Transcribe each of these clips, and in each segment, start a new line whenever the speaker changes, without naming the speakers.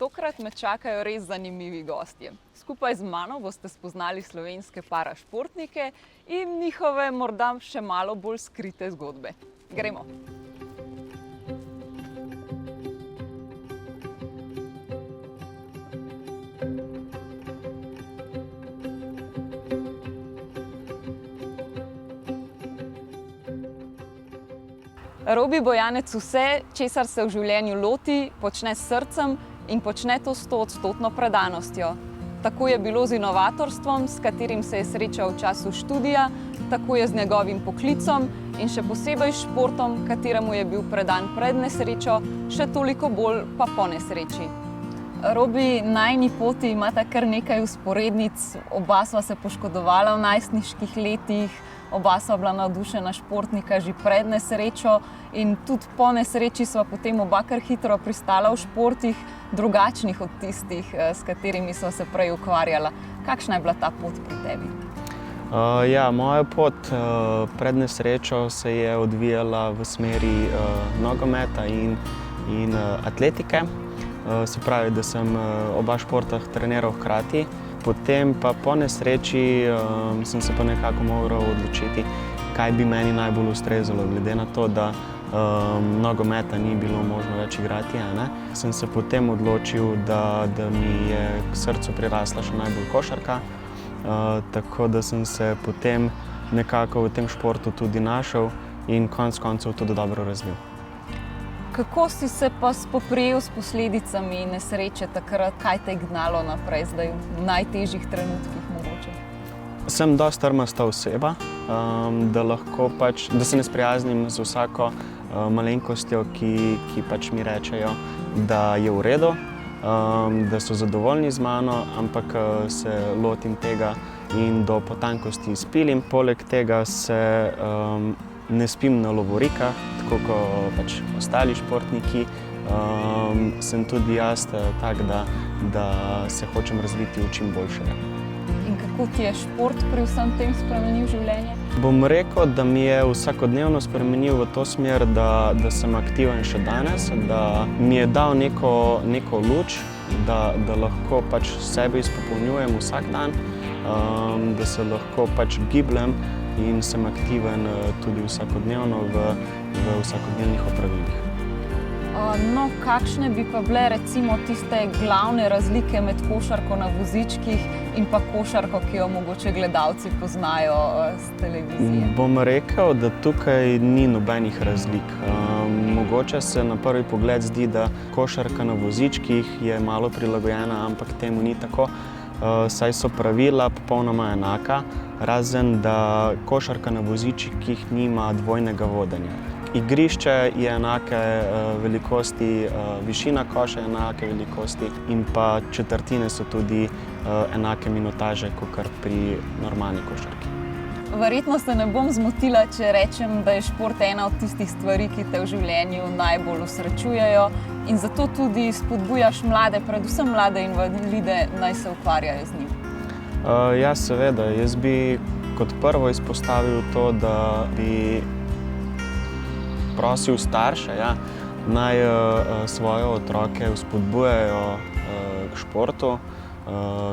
Tokrat me čakajo res zanimivi gostje. Skupaj z mano boste spoznali slovenske parašportnike in njihove morda še malo bolj skrite zgodbe. Gremo! Robi Bojanec vse, česar se v življenju loti, počne s srcem in počne to s 100-odstotno predanostjo. Tako je bilo z inovatorstvom, s katerim se je srečal v času študija, tako je z njegovim poklicom in še posebej s športom, kateremu je bil predan pred nesrečo, še toliko bolj pa po nesreči. Robi, najini poti imata kar nekaj vzporednic, oba sva se poškodovala v najstniških letih, oba sva bila navdušena športnika že pred nesrečo in tudi po nesreči sva potem oba kar hitro pristala v športih, drugačnih od tistih, s katerimi sva se prej ukvarjala. Kakšna je bila ta pot pri tebi?
Moja pot pred nesrečo se je odvijala v smeri nogometa in atletike. Se pravi, da sem oba športa treniral hkrati. Potem pa po nesreči sem se pa nekako moral odločiti, kaj bi meni najbolj ustrezalo, glede na to, da nogometa ni bilo možno več igrati. Sem se potem odločil, da mi je k srcu prirasla še najbolj košarka, tako da sem se potem nekako v tem športu tudi našel in konec koncev tudi dobro razvil.
Kako si se pa spoprijel s posledicami nesreče takrat? Kaj te je gnalo naprej zdaj v najtežjih trenutkih mogoče?
Sem dosti trmasta oseba, da se ne sprijaznim z vsako malenkostjo, ki pač mi rečejo, da je v redu, da so zadovoljni z mano, ampak se lotim tega in do potankosti izpilim. Poleg tega se ne spim na lovorikah, tako kot pač ostali športniki. Sem tudi jaz tak, da se hočem razviti v čim boljšega.
In kako ti je šport pri vsem tem spremenil življenje?
Bom rekel, da mi je vsakodnevno spremenil v to smer, da sem aktiven še danes, da mi je dal neko luč, da lahko pač sebe izpopolnjujem vsak dan, da se lahko pač gibljem in sem aktiven tudi vsakodnevno v vsakodnevnih opravilih.
Kakšne bi pa bile recimo tiste glavne razlike med košarko na vozičkih in pa košarko, ki jo mogoče gledalci poznajo s televizije?
Bom rekel, da tukaj ni nobenih razlik. Mogoče se na prvi pogled zdi, da košarka na vozičkih je malo prilagojena, ampak temu ni tako. Saj so pravila popolnoma enaka, razen da košarka na vozičkih nima dvojnega vodenja. Igrišče je enake velikosti, višina koša je enake velikosti in pa četrtine so tudi enake minutaže, kakor pri normalni košarki.
Verjetno se ne bom zmotila, če rečem, da je šport ena od tistih stvari, ki te v življenju najbolj osrečujejo in zato tudi spodbujaš mlade, predvsem mlade invalide, naj se ukvarjajo z njim.
Ja, seveda. Jaz bi kot prvo izpostavil to, da bi prosil starše, naj svoje otroke vzpodbujajo k športu,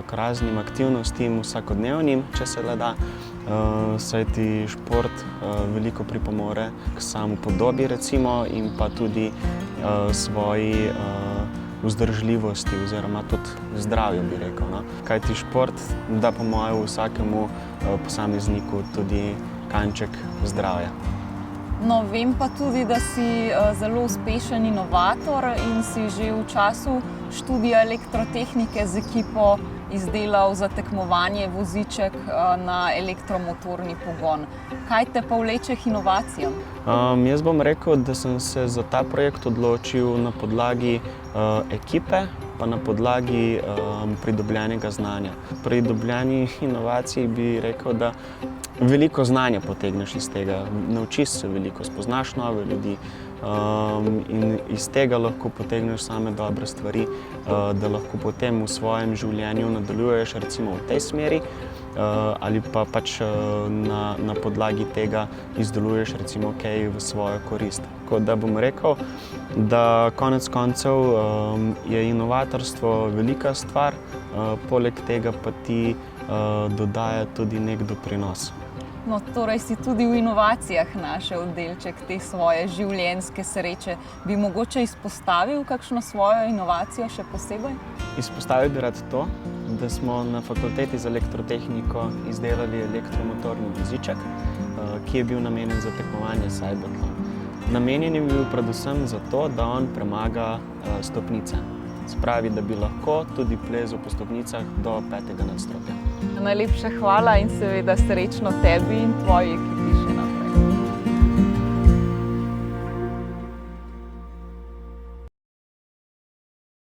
k raznim aktivnostim vsakodnevnim, če se le da. Saj ti šport veliko pripomore k samopodobi recimo in pa tudi svoji vzdržljivosti oziroma tudi zdravju, bi rekel. Kajti šport da po mojem vsakemu posamezniku tudi kanček zdravja.
Vem pa tudi, da si zelo uspešen inovator in si že v času študija elektrotehnike z ekipo izdelal za tekmovanje voziček na elektromotorni pogon. Kaj te pa vleče k inovacijam?
Jaz bom rekel, da sem se za ta projekt odločil na podlagi ekipe, pa na podlagi pridobljenega znanja. Pri dobljeni inovaciji bi rekel, da veliko znanja potegneš iz tega, naučiš se veliko, spoznaš nove ljudi in iz tega lahko potegneš same dobre stvari, da lahko potem v svojem življenju nadaljuješ recimo v tej smeri ali pa pač na podlagi tega izdeluješ recimo kaj v svojo korist. Tako da bom rekel, da konec koncev je inovatorstvo velika stvar, poleg tega pa ti dodaja tudi nek doprinos.
No, torej si tudi v inovacijah našel delček te svoje življenjske sreče. Bi mogoče izpostavil kakšno svojo inovacijo še posebej?
Izpostavil bi rad to, da smo na fakulteti za elektrotehniko izdelali elektromotorni voziček, ki je bil namenjen za tekmovanje Cyberlon. Namenjen je bil predvsem zato, da on premaga stopnice. Se pravi, da bi lahko tudi plezal po stopnicah do 5. nadstropja.
Najlepša hvala in seveda srečno tebi in tvoji ekipi.